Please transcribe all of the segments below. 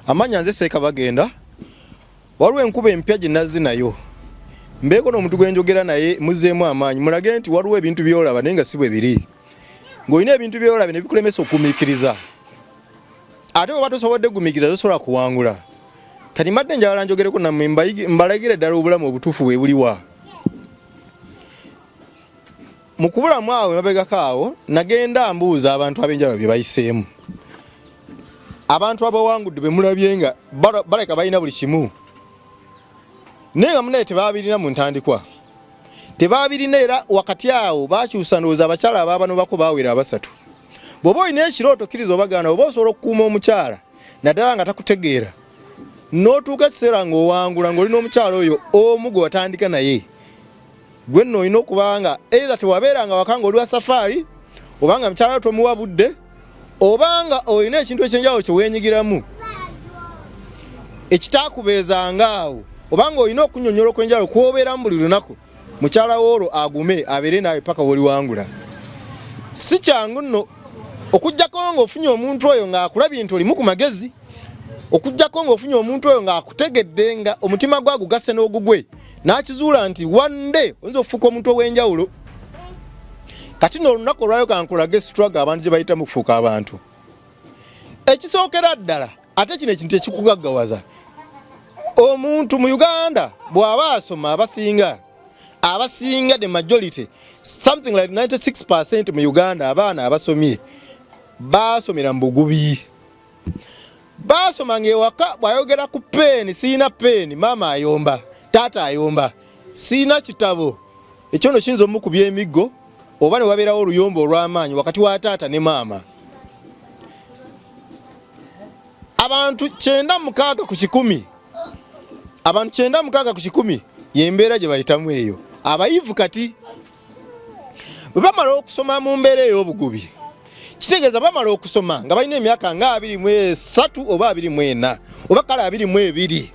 Amanya nze Sekka Bagenda. Waliwo enkuba empya gye nazzi nayo. Mbeeko n'omuntu gwe njogera naye muzeemu amaanyi. Mulage nti waliwo ebintu by'olaba naye nga si bwe biri. Ng'olina ebintu by'olaba ne bikulemesa okugumiikiriza. Ate bw'oba tosobodde kugumiikiriza tosobola kuwangula. Kati mbadde njagala njogereko nammwe mbalagire ddala obulamu obutuufu bwe buliwa. Mu kubulamu awo emabegako awo nagenda mbuuza abantu ab'enjawulo bye bayiseemu. Abantu abawangudde be mulabye nga baleka balina buli kimu. Naye nga munaye tebaabirina mu ntandikwa. Tebaabirina era wakati awo baakyusa ndowooza abakyala abaabano bako baawera abasatu. Bw'oba olina ekirooto kkiriza obagana oba osobola okukuuma omukyala naddala nga takutegeera. N'otuuka ekiseera ng'owangula ng'olina omukyala oyo omu gwe watandika naye. Gwe nno olina okuba nga either tewabeeranga waka ng'oli wa safaari obanga mukyala we tomuwa budde obanga olina ekintu ekyenjawulo kye weenyigiramu ekitaakubeezanga awo obanga olina okunnyonnyola okw'enjawulo kw'obeeramu buli lunaku mukyala woolwo agume abeere naawe paka w'oliwangula. Si kyangu nno okuggyako ng'ofunye omuntu oyo ng'akulabye nti olimu ku magezi, okuggyako ng'ofunye omuntu oyo ng'akutegedde nga omutima gwe agugase n'ogugwe n'akizuula nti one day oyinza okufuuka omuntu ow'enjawulo. Kati nno olunaku olwayo kankulage struggle abantu gye bayitamu okufuuka abantu. Ekisookera ddala ate kino ekintu ekikugaggawaza. Omuntu mu Uganda bw'aba asoma abasinga the majority something like 96% mu Uganda abaana abasomye baasomera mu bugubi. Baasoma ng'ewaka bw'ayogera ku peeni siina peeni maama ayomba taata ayomba siina kitabo ekyo nno kiyinza omukubya emiggo oba ne wabeerawo oluyombo olw'amaanyi wakati wa taata ne maama. Abantu 96 ku 100 abantu 96 ku 100 y'embeera gye bayitamu eyo. Abayivu kati bwe bamala okusoma mu mbeera ey'obugubi kitegeeza bamala okusoma nga balina emyaka nga 23 oba 24 oba kale 22.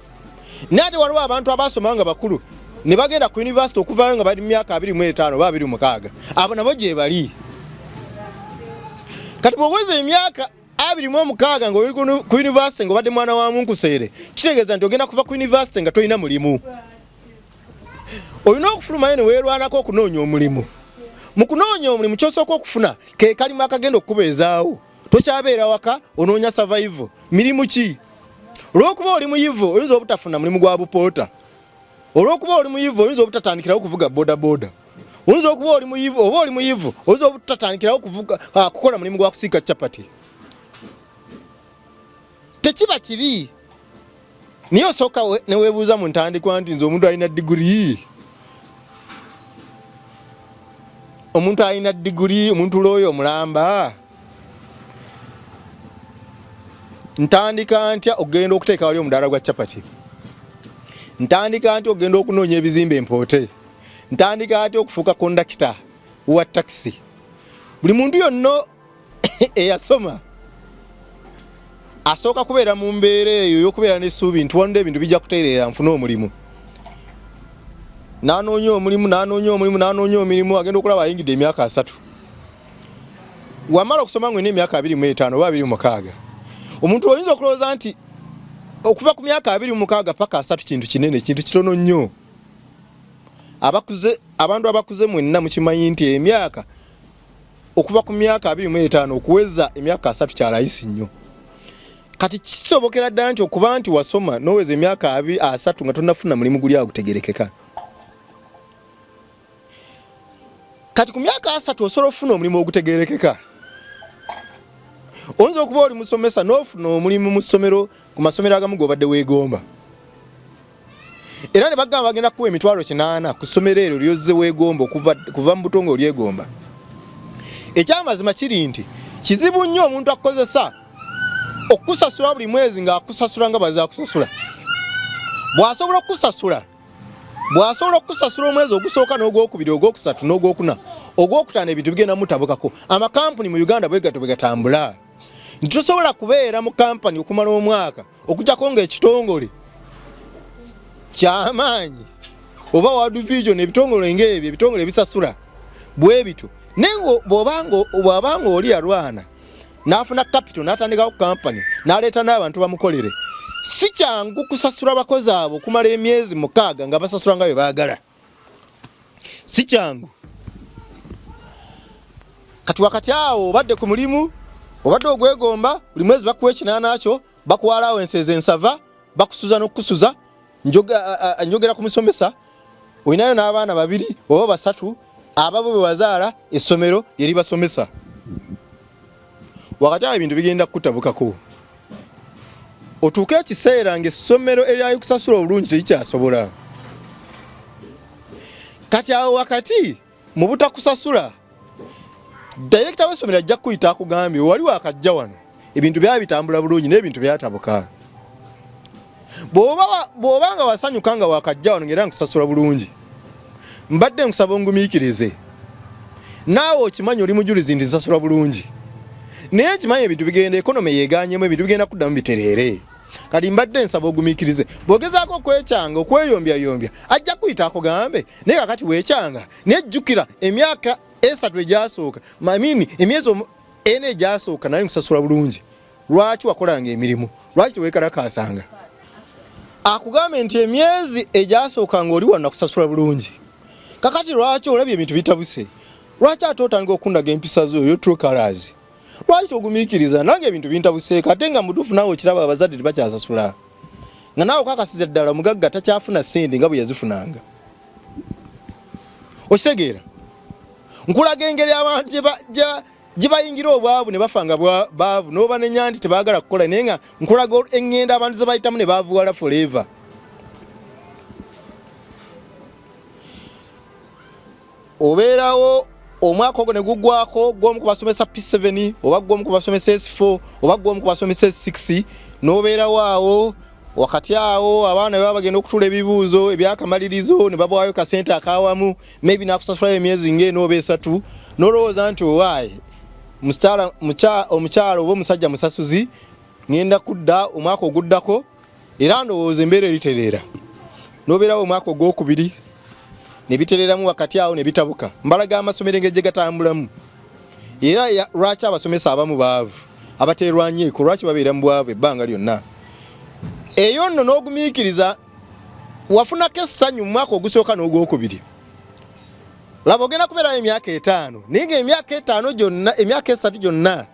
Naye ate waliwo abantu abaasoma nga bakulu ne bagenda ku university okuvaayo nga bali myaka 25 oba 26. Abo nabo gye bali. Kati bw'oweza emyaka 26 ng'oli ku university ng'obadde mwana wa munkuseere kitegeeza nti ogenda kuva ku university nga tolina mulimu. Olina okufulumayo ne weerwanako okunoonya omulimu. Mu kunoonya omulimu ky'osooka okufuna ke kalimu akagenda okukubeezaawo. Tokyabeera waka onoonya survival. Mirimu ki? Olw'okuba oli muyivu oyinza obutafuna mulimu gwa bupoota. Olw'okuba oli muyivu oyinza obutatandikirawo kuvuga boda. Oyinza okuba oli muyivu oba oli muyivu oyinza obutatandikirawo kukola mulimu gwa kusiika capati. Tekiba kibi. Niyo osooka ne weebuuza mu ntandikwa nti nze omuntu alina diguri. Omuntu alina diguri, omuntu looyo omulamba. Ntandika ntya ogenda okuteeka wali omudaala gwa capati? Ntandika ntya ogenda okunoonya ebizimbe empoote? Ntandika ntya okufuuka kondakita wa taxi? Buli muntu yonna eyasoma asooka kubeera mu mbeera eyo y'okubeera n'essuubi nti wanda ebintu bijja kutereera nfune omulimu. N'anoonya omulimu agenda okulaba ayingidde emyaka 3. Wamala okusoma ng'olina emyaka 25 oba 26. Omuntu oyinza okulowooza nti okuva ku myaka 26 paka 3 kintu kinene, kintu kitono nnyo. Abantu abakuze mwenna mukimanyi nti emyaka okuva ku myaka 25 okuweza emyaka 3 kyalayisi nnyo. Kati kisobokera ddala nti okuba nti wasoma n'oweza emyaka 3 nga tonnafuna mulimu guli agutegerekeka. Kati ku myaka 3 osobola okufuna omulimu ogutegerekeka. Oyinza okuba oli musomesa n'ofuna omulimu mu ssomero ku masomero agamu g'obadde weegomba. Era ne bagamba bagenda kuwa emitwalo 8 ku ssomero eryo lyozze weegomba kuva mu butongo olyegomba. Ekyamazima kiri nti kizibu nnyo omuntu akozesa okusasula buli mwezi ng'akusasula nga baza akusasula. Bw'asobola okusasula omwezi ogusooka n'ogwokubiri ogwokusatu n'ogwokuna ogwokutaano ebintu bigenda mutabukako. Amakampuni mu Uganda bwe gatambula. Nti tosobola kubeera mu kampani okumala omwaka okujjako ng'ekitongole ky'amaanyi oba World Vision ebitongole ng'ebyo ebitongole ebisasula bwe bito. Naye bw'obanga oli alwana n'afuna capital n'atandikawo kampani n'aleeta n'abantu bamukolere si kyangu kusasula abakozi abo kumala emyezi 6 nga basasula nga bwe baagala. Si kyangu. Kati wakati awo obadde ku mulimu, obadde ogwegomba, buli mwezi bakuwa ekinana kyo, bakuwalawo enseze ensava, bakusuza n'okusuza, njogera ku musomesa, olinayo n'abaana 2 oba 3 ababo bwe wazaala essomero yeri basomesa. Wakati awo ebintu bigenda kukutabukako. Otuuke ekiseera ng'essomero eryayo kusasula obulungi terikyasobola. Kati awo wakati mu butakusasula, director w'essomero ajja kuyita akugambye wali wakajja wano ebintu byaba bitambula bulungi n'ebintu byatabuka. Bw'oba nga wasanyuka nga wakajja wano ng'era nkusasula bulungi, mbadde nkusaba ongumiikirize. Naawe okimanyi oli mujulizi nti nsasula bulungi. Naye kimanyi ebintu bigenda economy yeeganyemu, ebintu bigenda kuddamu bitereere. Kati mbadde nsaba ogumiikirize. Bw'ogezaako okwekyanga okweyombyayombya ajja kuyita akugambe naye kakati weekyanga naye jjukira emyaka 3 egyasooka, emyezi 4 egyasooka naye nkusasula bulungi. Lwaki wakolanga emirimu? Lwaki teweekalakaasanga? Akugambe nti emyezi egyasooka ng'oli wano nakusasula bulungi. Kakati lwaki olabye ebintu bitabuse? Lwaki ate otandika okundaga empisa zo yo true colors? Lwaki togumiikiriza nange ebintu bintabuseeko ate nga mutuufu naawe okiraba abazadde tebakyasasula? Nga naawe kakasiza ddala mugagga takyafuna ssente nga bwe yazifunanga. Okitegeera? Nkulaga engeri abantu gye bayingira obwavu ne bafanga baavu n'obanenya nti tebaagala kukola naye nga nkulaga engendo abantu ze bayitamu ne baavuwala forever. Obeerawo omwaka ogwo ne guggwako gw'omu ku basomesa P7 oba gw'omu ku basomesa S4 oba gw'omu ku basomesa S6 n'obeerawo awo wakati awo abaana baba bagenda okutula ebibuuzo ebyakamalirizo ne babwayo kasente akawamu maybe nakusasula emyezi ng'eno oba 3 n'olowooza nti owaayi omukyalo oba omusajja musasuzi ngenda kudda omwaka oguddako era ndowooza embeera eritereera. N'obeerawo omwaka ogwokubiri ne bitereramu wakati awo ne bitabuka. Mbalaga amasomero engeri gatambulamu. Era lwaki abasomesa abamu baavu abateerwanyeeko lwaki babeera mu bwavu ebbanga lyonna? Eyo nno n'ogumiikiriza wafunako essanyu mu mwaka ogusooka n'ogwokubiri. Laba ogenda kubeerayo emyaka 5 naye ng'emyaka 5 gyonna emyaka 3 gyonna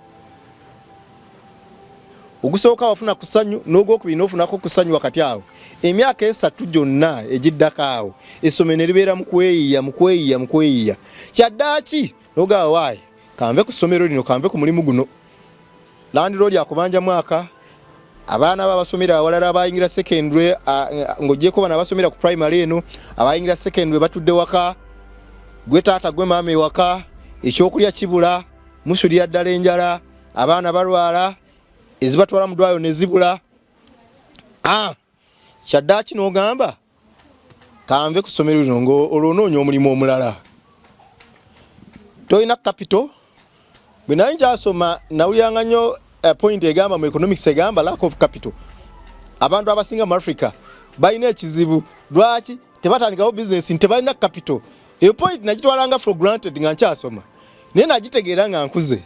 ogusooka wafuna ku ssanyu n'ogwokubiri n'ofunako ku ssanyu wakati awo. Emyaka 3 gyonna egiddako awo essomero ne libeera mu kweyiiya. Kyaddaaki n'ogamba waayi kanve ku ssomero lino kanve ku mulimu guno. Landiroodi akubanja mwaka abaana babasomera awalala abayingira secondary ng'ogyeko bano abasomera ku primary eno abayingira secondary batudde waka gwe taata gwe maama ewaka ekyokulya kibula musulira ddala enjala abaana balwala ezibatwala mu ddwaliro ne zibula. Kyaddaaki n'ogamba kanve ku ssomero lino ng'olwonoonya omulimu omulala. Toyina capital. Bwe naye nkyasoma nawuliranga nnyo point egamba mu economics egamba lack of capital. Abantu abasinga mu Africa balina ekizibu. Lwaki tebatandikawo business nti tebalina capital? Eyo point nagitwalanga for granted nga nkyasoma naye nagitegeera nga nkuze.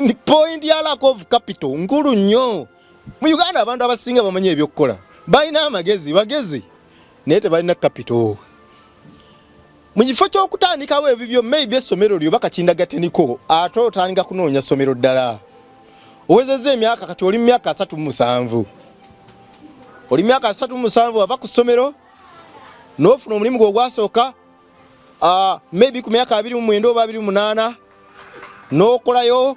Ndi point ya lack of capital nkulu nnyo. Mu Uganda abantu abasinga bamanyi ebyokukola balina amagezi bagezi naye tebalina capital. Mu kifo ky'okutandikawo ebibyo maybe essomero lyo bakakindagateniko ate otandika kunoonya ssomero ddala. Owezezza emyaka kati oli mu myaka 37. Oli mu myaka 37 wava ku ssomero n'ofuna omulimu gwo ogwasooka maybe ku myaka 29 oba 28 n'okolayo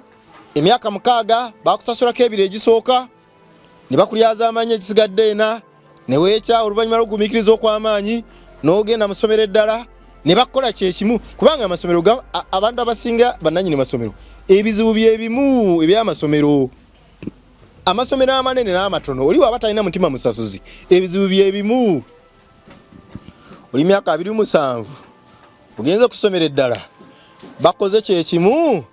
emyaka 6 bakusasulako 2 egisooka ne bakulyaza amaanyi egisigadde 4 ne weekya oluvannyuma lw'okugumiikiriza okw'amaanyi n'ogenda mu ssomero eddala ne bakola kyekimu kubanga amasomero abantu abasinga bannannyini masomero ebizibu byebimu ebyamasomero. Amasomero amanene n'amatono oli waba talina mutima musasuzi ebizibu byebimu. Oli myaka 27 ogenze kusomera eddala bakoze kyekimu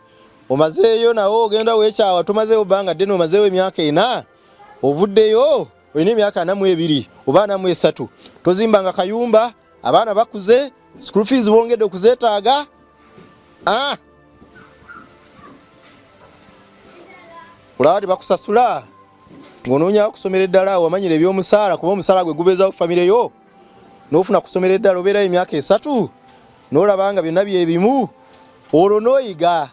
omazeeyo nawo ogenda weekyawa tomazeewo bbanga ddene omazeewo emyaka 4 ovuddeyo olina emyaka 42 oba 43 tozimbanga kayumba abaana bakuze school fees bongedde okuzeetaaga. olaba tebakusasula ng'onoonya kusomera eddala wamanyira eby'omusaala kuba omusaala gwe gubeeza ku famire yo n'ofuna kusomera eddala obeerayo emyaka 3 n'olaba nga byonna byebimu olwo n'oyiga.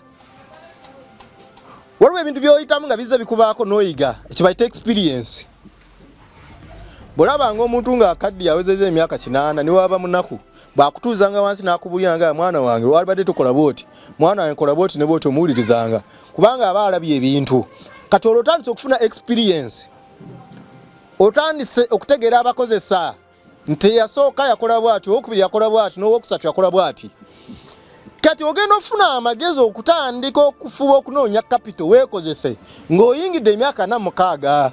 Waliwo ebintu by'oyitamu nga bizza bikubaako n'oyiga ekibayita experience. Bw'olabanga omuntu ng'akaddi yawezezza emyaka 8 ne waba munaku bw'akutuuzanga wansi n'akubulira nga mwana wange walibadde tukola bwoti mwana wange kola bwoti ne bwoti omuwulirizanga kubanga aba alabye ebintu. Kati olwo otandise okufuna experience otandise okutegeera abakozesa nti yasooka yakola bwati owokubiri yakola bwati n'owokusatu yakola bwati. Kati ogenda ofuna amagezi okutandika okufuba okunoonya capital weekozese ng'oyingidde emyaka 46.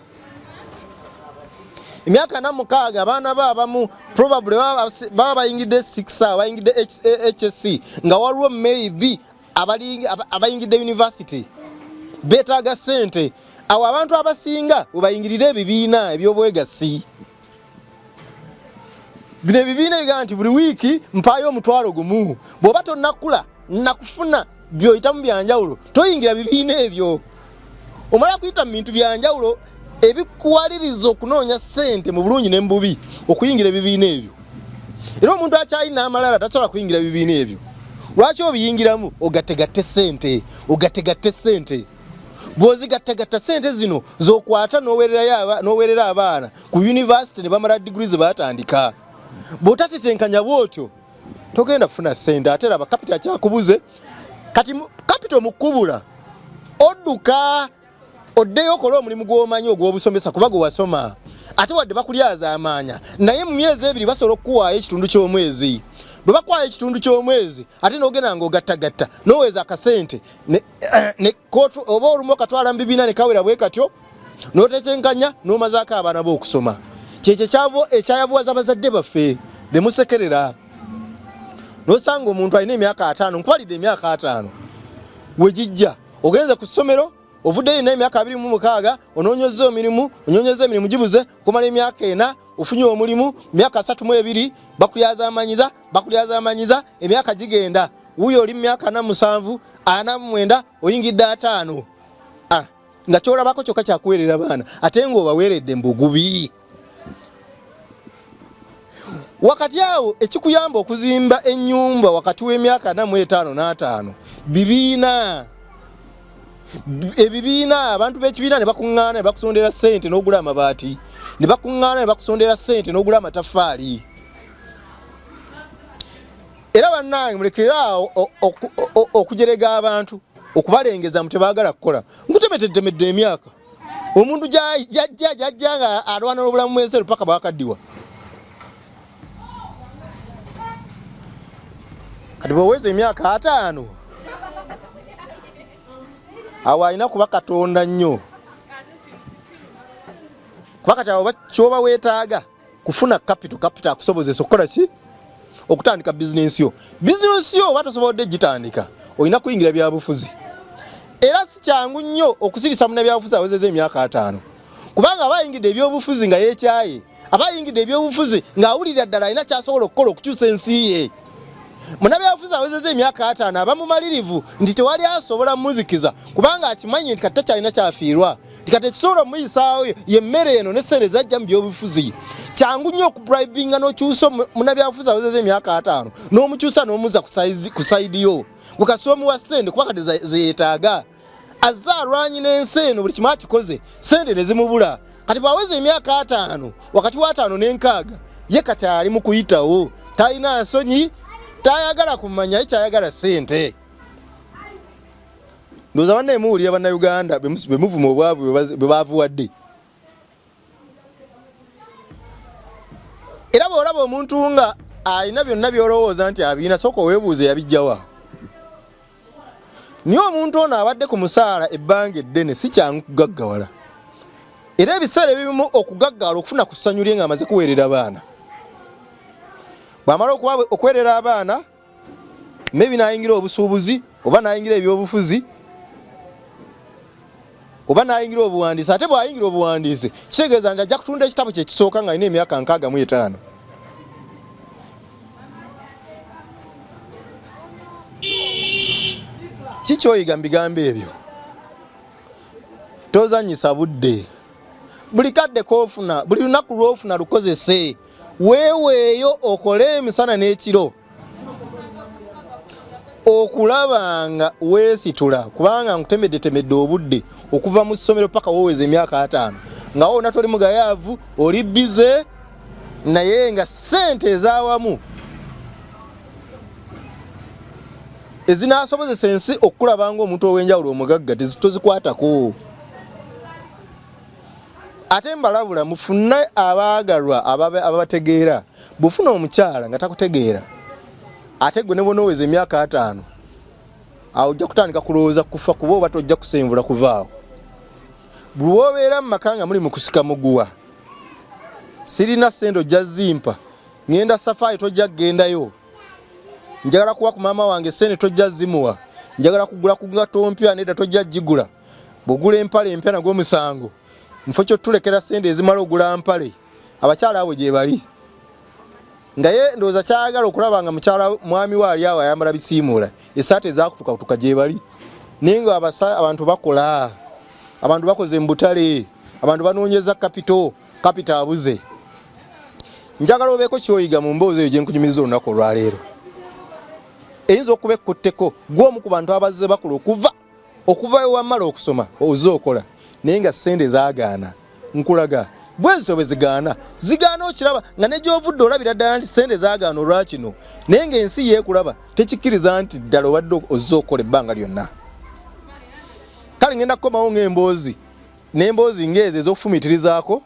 Emyaka 46 abaana baabamu probably baba bayingidde 6 bayingidde HSC nga waliwo maybe abayingidde university beetaaga ssente. Awo abantu abasinga webayingirira ebibiina eby'obwegassi. Bino ebibiina ebigaa nti buli wiiki mpaayo omutwalo gumu. Bw'oba tonnakula nakufuna by'oyitamu byanjawulo toyingira bibiina ebyo. Omala kuyita mu bintu byanjawulo ebikuwaliriza okunoonya ssente mu bulungi ne mu bubi okuyingira ebibiina ebyo. Era omuntu akyalina amalala tasobola kuyingira ebibiina ebyo. Lwaki obiyingiramu? Ogategatte ssente, ogategatte ssente. Bw'ozigattagatta ssente zino z'okwata n'oweerera abaana ku university ne bamala degrees batandika. Bw'otatetenkanya bw'otyo togenda kufuna ssente ate laba capital akyakubuze. Kati capital mukubula odduka oddeyo okola omulimu gw'omanyi ogw'obusomesa kuba gwe wasoma ate wadde bakulyaza amaanya naye mu myezi 2 basobola okukuwaayo ekitundu ky'omwezi. Bwe bakwaayo ekitundu ky'omwezi ate n'ogenda ng'ogattagatta n'oweeza akasente ne kootu oba olumu okatwala mu bibiina ne kawera bwe katyo n'otetenkanya n'omazaako abaana b'okusoma. Kyekyo ekyayabuwaza bazadde baffe be musekerera. N'osanga omuntu alina emyaka 5 nkwalidde emyaka 5 we gijja ogenze ku ssomero ovuddeyo n'emyaka 26 onoonyeza emirimu gibuze kumala emyaka 4 ofunye omulimu emyaka 32 bakulyaza amanyiza emyaka gigenda wuyo oli mu myaka 47 49 oyingidde 5 nga kyolabako kyokka kyakuweerera abaana ate ng'obaweeredde mbugubi. Wakati awo ekikuyamba okuzimba ennyumba wakati w'emyaka 45 n'ataano bibiina. Ebibiina abantu b'ekibiina ne bakuŋŋaana ne bakusondera ssente n'ogula amabaati ne bakuŋŋaana ne bakusondera ssente n'ogula amataffaali. Era bannange mulekeraawo okujerega abantu okubalengeza mu tebaagala kukola. Nkutemetetemedde emyaka omuntu jajja nga alwana n'obulamu bw'ensi paka bwakaddiwa. Kati bw'oweza emyaka 5 awo alina kuba Katonda nnyo. Kuba kati awo kyoba weetaaga kufuna capital akusobozesa okukola ki? Okutandika bizinensi yo. Bizinensi yo oba tosobodde gitandika olina kuyingira byabufuzi. Era si kyangu nnyo okusirisa munnabyabufuzi awezezza emyaka 5 kubanga abayingidde ebyobufuzi nga yeekyaye abayingidde ebyobufuzi ng'awulira ddala alina kyasobola okukola okukyusa ensi ye. Munnabyabufuzi awezezza emyaka 5 aba mumalirivu nti tewali asobola muzikiza kubanga akimanyi nti kati takyalina kyafiirwa nti kati ekisobola omuyisaawo yemmere eno n'essente zajja mu byobufuzi. Kyangu nnyo okubribinga n'okyusa munnabyabufuzi awezezza emyaka 5 n'omukyusa n'omuzza ku sayidi yo bwekasi omuwa ssente kuba kati zeyeetaaga azze alwanyi n'ensi eno buli kimu akikoze ssente ne zimubula. Kati bw'aweza emyaka 5 wakati wa 5 n'enkaaga ye kati ali mu kuyitawo talina nsonyi tayagala kumanya ekyayagala ssente. Ndowooza bannaye muwulira bannayuganda be muvuma obwavu bwe baavuwadde. Era bw'olaba omuntu nga alina byonna by'olowooza nti abiina sooka weebuuze yabijjawa. Niyo omuntu ono abadde ku musaala ebbanga eddene si kyangu kugaggawala. Era ebiseera ebimu okugaggawala okufuna ku ssanyu lye ng'amaze kuweerera abaana. Bw'amala okuweerera abaana maybe n'ayingira obusuubuzi oba n'ayingira ebyobufuzi oba n'ayingira obuwandiisi. Ate bw'ayingira obuwandiisi kitegeeza nti ajja kutunda ekitabo kye kisooka ng'alina emyaka 65. Kikyoyiga mu bigambo ebyo? tozanyisa budde buli kadde koofuna buli lunaku lwofuna lukozese weeweeyo okole emisana n'ekiro okulaba nga weesitula kubanga nkutemedde obudde okuva mu ssomero paka wooweza emyaka 5 nga wona toli mugayaavu oli bize naye nga ssente ezaawamu ezinaasobozesa ensi okulaba ng'omuntu ow'enjawulo omugagga tozikwatako. Ate mbalabula mufune abaagalwa ababategeera bufuna omukyala nga takutegeera ate gwe ne bonooweza emyaka 5 awo ojja kutandika kulowooza kufa kuba oba tojja kusenvula kuvaawo. Buli wobeera mu maka nga muli mu kusika muguwa sirina ssente ojja zimpa ngenda safari tojja kugendayo njagala kuwa ku maama wange ssente tojja zimuwa njagala kugula ku ngato mpya nedda tojja gigula bw'ogula empale empya nagwo musango mfo kyotulekera ssente ezimala ogula mpale abakyala abo gye bali nga ye ndowooza kyayagala okulaba nga mukyala mwami we ali awo ayambala bisiimuula esaati ezaakutukakutuka gye bali naye nga abantu bakola abantu bakoze mu butale abantu banoonyeza kapito abuze. Njagala obeeko kyoyiga mu mboozi eyo gye nkunyumiriza olunaku olwaleero eyinza okuba ekkutteko gw'omu ku bantu abazze bakola okuva ewamala okusoma ozze okola naye nga ssente zaagaana nkulaga bwe zito bwe zigaana okiraba nga ne gy'ovudde olabira ddala nti ssente zaagaana olwakino naye ng'ensi yeekulaba tekikkiriza nti ddala obadde ozze okola ebbanga lyonna. Kale ngenda kukomawo ng'emboozi n'emboozi ng'ezo ez'okufumiitirizaako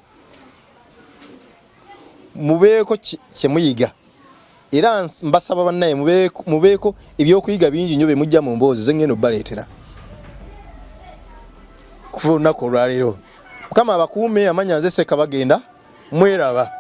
mubeeko kye muyiga era mbasaba bannaye mubeeko ebyokuyiga bingi nnyo bye mujja mu mboozi ze ngenda obbaleetera kuva olunaku olwaleero. Mukama abakuume amanya nze Sekka Bagenda mweraba.